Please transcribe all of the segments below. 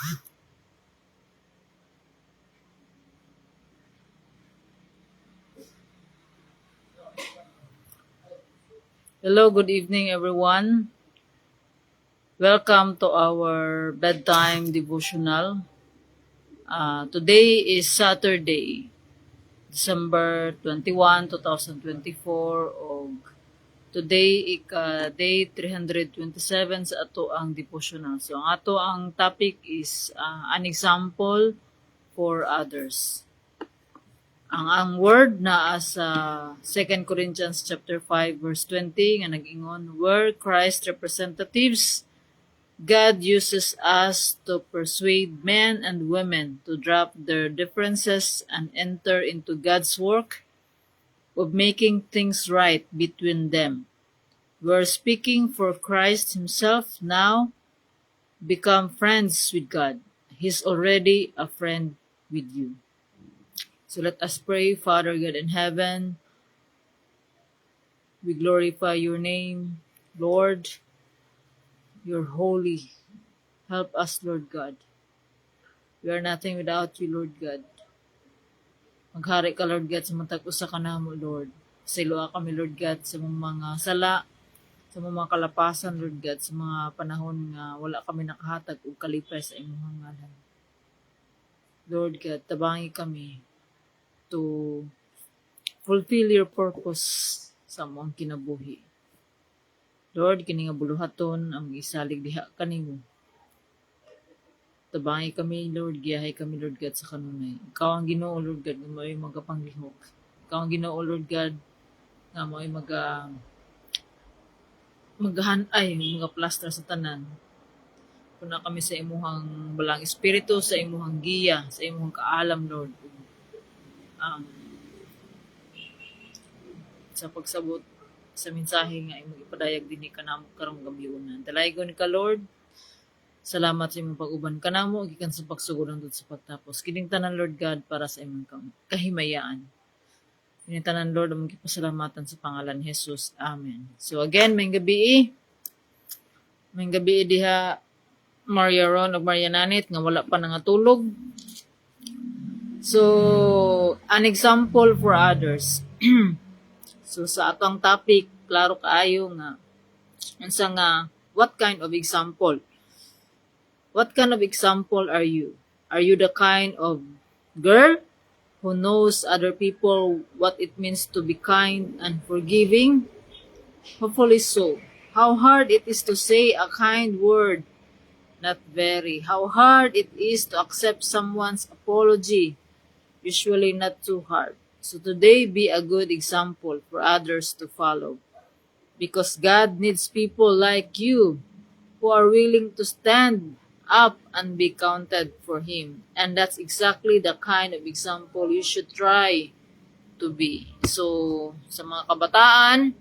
Hello, good evening everyone. Welcome to our bedtime devotional. Today is Saturday, December 21, 2024 og today day 327 sa ato ang devotional. So ang ato ang topic is an example for others. Ang word na sa 2 Corinthians chapter 5 verse 20 nga nag-ingon, where Christ representatives, God uses us to persuade men and women to drop their differences and enter into God's work of making things right between them. We're speaking for Christ himself now. Become friends with God. He's already a friend with you. So let us pray. Father God in heaven, we glorify your name. Lord, you're holy. Help us, Lord God. We are nothing without you, Lord God. Maghari ka, Lord God, sa matag usa ka namo, Lord. Silua kami, Lord God, sa mga sala, sa mga kalapasan, Lord God, sa mga panahon nga wala kami nakahatag o kalipay sa imong ngalan. Lord God, tabangi kami to fulfill your purpose sa among kinabuhi. Lord, kini nga buluhaton ang isalig diha kanimo. Tabangi kami, Lord, giyahay kami, Lord God, sa kanunay. Ikaw ang Ginoo, Lord God, nga mo'y magapanglihok. Ikaw ang Ginoo, Lord God, nga mo'y magahanay, mga plaster sa tanan. Kuna kami sa imuhang balang espiritu, sa imuhang giya, sa imuhang kaalam, Lord. Sa pagsabot sa mensahe nga imong ipadayag dinhi kanamo karong gabiunan. Dalaygon ka, Lord. Salamat sa imong pag-uban kanamo gikan sa pagsugod hangtod sa pagtapos. Kining tanan, Lord God, para sa imong kahimayaan. Kining tanan, Lord, among gipasalamatan sa pangalan ni Jesus. Amen. So again, may gabi diha Maria Ron ug Maria Nanit nga wala pa nangatulog. So, an example for others. So sa atong topic, klaro kaayo nga unsa nga what kind of example? What kind of example are you? Are you the kind of girl who knows other people what it means to be kind and forgiving? Hopefully so. How hard it is to say a kind word? Not very. How hard it is to accept someone's apology? Usually not too hard. So today, be a good example for others to follow. Because God needs people like you who are willing to stand up and be counted for Him. And that's exactly the kind of example you should try to be. So, sa mga kabataan,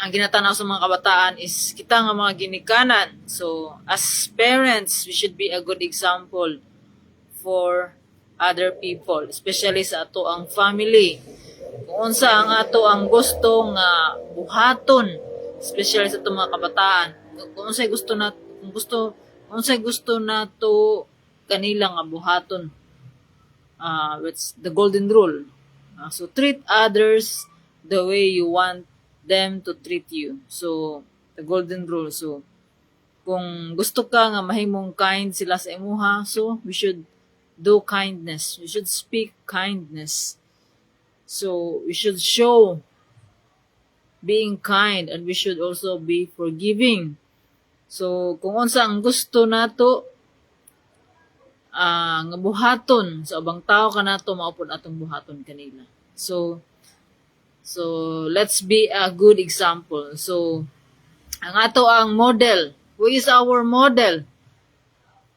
ang ginatanaw sa mga kabataan is kita nga mga ginikanan. So, as parents, we should be a good example for other people, especially sa ato ang family. Kung unsa ang ato ang gusto nga buhaton, especially sa ato mga kabataan. Kung unsay gusto nato kanila nga buhaton. It's the golden rule. So treat others the way you want them to treat you. So the golden rule. So kung gusto ka nga mahimong kind sila sa imuha, so we should do kindness. We should speak kindness. So, we should show being kind and we should also be forgiving. So, kung unsa ang gusto nato nga buhaton sa ubang tao kanato maupod atong buhaton kanila. So let's be a good example. So, ang ato ang model. Who is our model?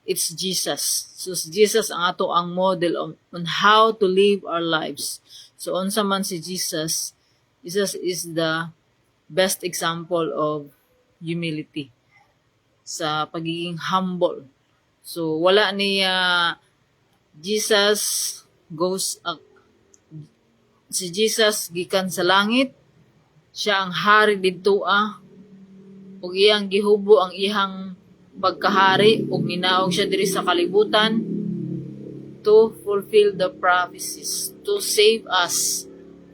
It's Jesus. So Jesus ang ato ang model on how to live our lives. So unsa man si Jesus, Jesus is the best example of humility. Sa pagiging humble. So wala niya si Jesus gikan sa langit. Siya ang hari didto ug iyang gihubo ang iyang pagkahari ug ninaog siya diri sa kalibutan to fulfill the prophecies, to save us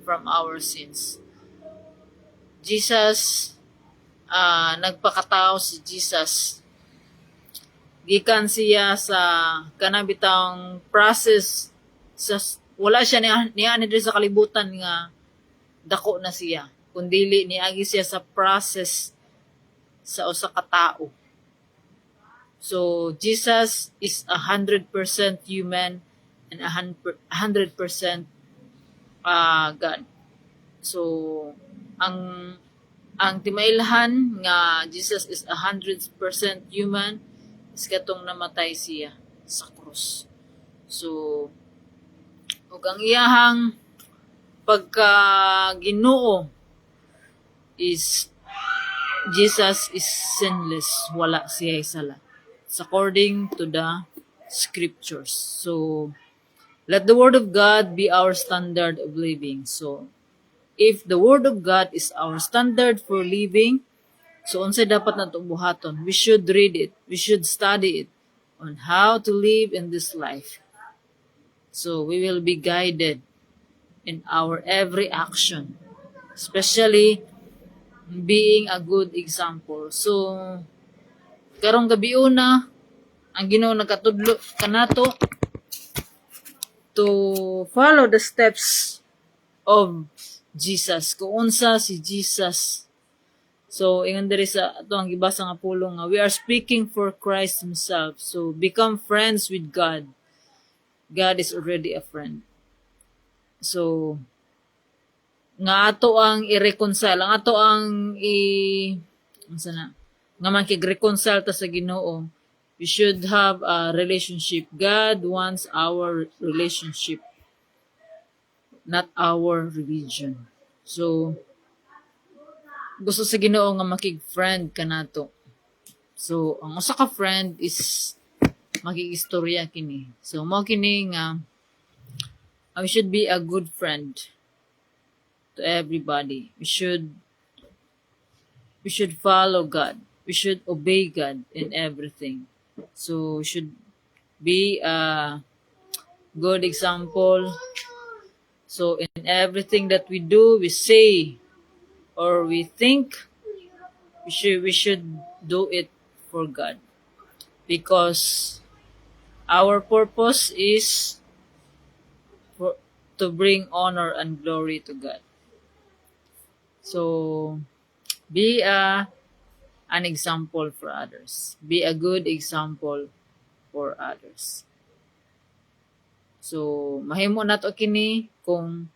from our sins. Jesus, nagpakatao si Jesus. Gikan siya sa kanabitang process sa wala siya niya diri sa kalibutan nga dako na siya, kundili niagi siya sa process sa usa ka tawo. So Jesus is 100% human and 100% God. So ang timailhan nga Jesus is 100% human is katong namatay siya sa krus. So ug ang iyahang pagka Ginoo is Jesus is sinless, wala siya sala. It's according to the scriptures. So let the word of God be our standard of living. So if the word of God is our standard for living, so unsay dapat nato buhaton? We should read it. We should study it on how to live in this life. So we will be guided in our every action, especially being a good example. So karong gabi una ang Ginoo nagkatudlo kanato to follow the steps of Jesus. Kung unsa si Jesus. So, ingon diri sa ato ang gibasa nga pulong nga we are speaking for Christ himself. So, become friends with God. God is already a friend. So, nga ato ang i-reconcile, ang ato ang nga makig-reconcile ta sa Ginoo. We should have a relationship. God wants our relationship, not our religion. So, gusto sa Ginoo nga makig-friend ka nato. So, ang usa ka friend is makig-istorya kini. So, mao kini nga we should be a good friend to everybody. We should follow God. We should obey God in everything. So, we should be a good example. So, in everything that we do, we say, or we think, we should do it for God. Because our purpose is to bring honor and glory to God. So, be an example for others. Be a good example for others. So, mahimo nato kini kung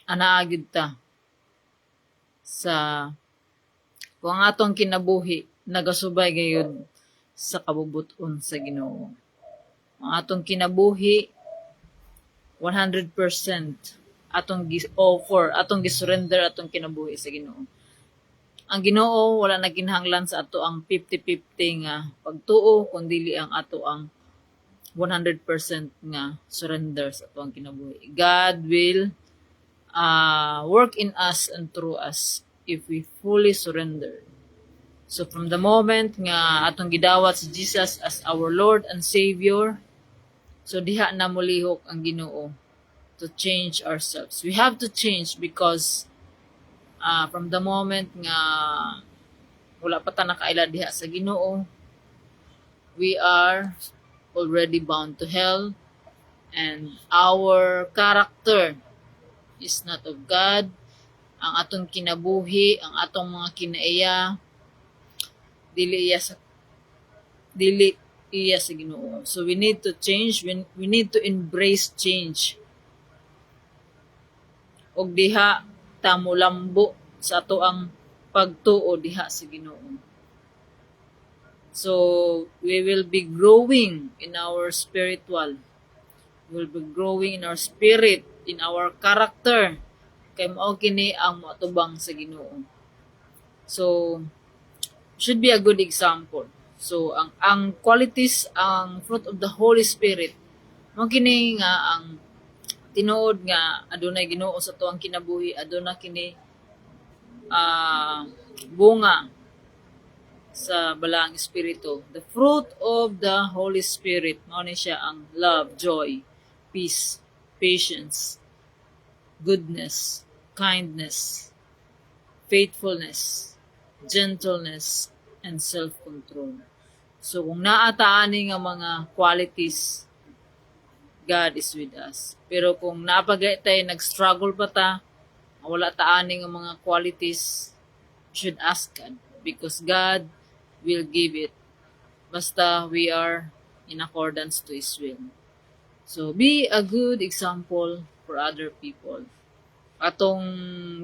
anaagid ta sa kung atong kinabuhi nagasubay gayud sa kabubuton sa Ginoo. Ang atong kinabuhi 100% atong gi-offer, atong gi-surrender atong kinabuhi sa Ginoo. Ang Ginoo wala na kinahanglan sa ato ang 50-50 nga pagtuo kundi ang ato ang 100% nga surrender sa ato ang kinabuhi. God will work in us and through us if we fully surrender. So from the moment nga atong gidawat si Jesus as our Lord and Savior, so diha na mulihok ang Ginoo to change ourselves. We have to change because from the moment nga wala pa ta nakaila diha sa Ginoo, we are already bound to hell and our character is not of God. Ang atong kinabuhi, ang atong mga kinaiya, dili iya sa Ginoo. So we need to change, we need to embrace change. Og diha ta molambo sa ato ang pagtuo diha sa Ginoo. So we will be growing in our spiritual. We will be growing in our spirit, in our character. Kay mao kini ang moatubang sa Ginoo. So should be a good example. So ang qualities, ang fruit of the Holy Spirit, mao kini nga ang tinuod nga adunay Ginoo sa tuang kinabuhi, aduna kini bunga sa Balaang Espiritu. The fruit of the Holy Spirit, mao ni siya ang love, joy, peace, patience, goodness, kindness, faithfulness, gentleness, and self-control. So kung naataani nga mga qualities, God is with us. Pero kung napagay tayo, nag-struggle pa ta, wala taani nga mga qualities, you should ask God because God will give it. Basta we are in accordance to His will. So be a good example for other people. Atong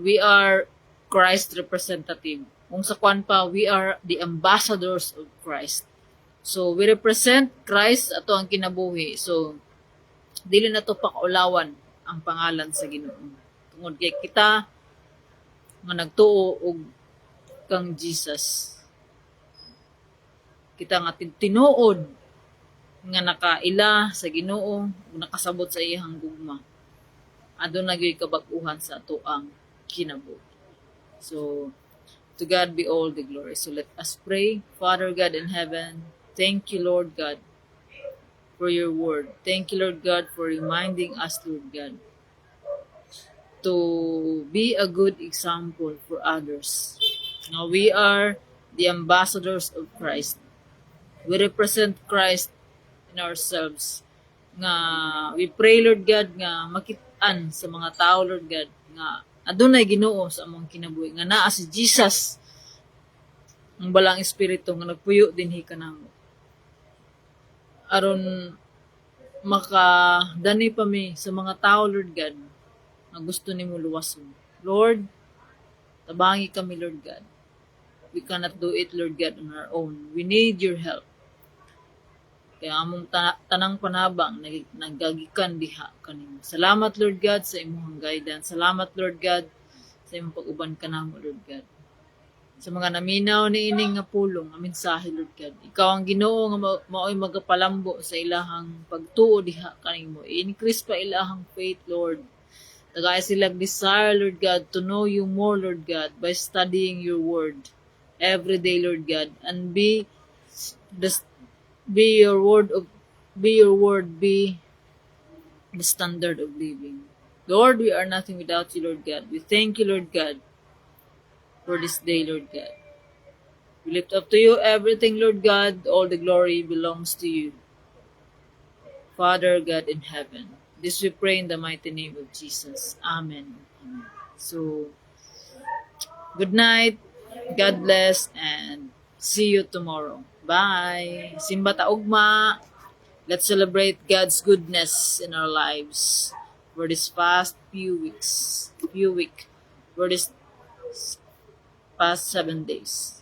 we are Christ representative. Kung sa kwan pa, we are the ambassadors of Christ. So we represent Christ ato ang kinabuhi. So dili na to pakaulawan ang pangalan sa Ginoo. Tungod kay kita nga nagtuo og kang Jesus. Kita nga tinuod nga nakaila sa Ginoo ug nakasabot sa iyang gugma. Aduna gyud kabag-uhan sa ato ang kinabuhi. So to God be all the glory. So let us pray. Father God in heaven, thank you Lord God for your word. Thank you Lord God for reminding us Lord God to be a good example for others. Now we are the ambassadors of Christ. We represent Christ in ourselves. Nga we pray Lord God nga makit-an sa mga tao Lord God nga adunay Ginoo sa among kinabuhi nga naa si Jesus ang Balang Espiritu nga nagpuyo dinhi kanamo. Aron makadani pa mi sa mga tao Lord God nga gusto nimo luwason. Lord, tabangi kami Lord God. We cannot do it Lord God on our own. We need your help. Kaya among tanang panabang nagagikan diha kanimo. Salamat Lord God sa imong guidance. Salamat Lord God sa imong pag-uban kanamo Lord God. Sa mga naminaw ni ining nga pulong nga mensahe Lord God. Ikaw ang Ginoo nga maoy magapalambo sa ilahang pagtuo diha kanimo. I-increase pa ilahang faith Lord. Tagay sila desire Lord God to know you more Lord God by studying your word every day Lord God and be your word be the standard of living. Lord, we are nothing without you, Lord God. We thank you, Lord God, for this day, Lord God. We lift up to you everything, Lord God. All the glory belongs to you, Father God in heaven. This we pray in the mighty name of Jesus. Amen. Amen. So, good night. God bless and see you tomorrow. Bye. Simba ta ugma. Let's celebrate God's goodness in our lives for this past for this past 7 days.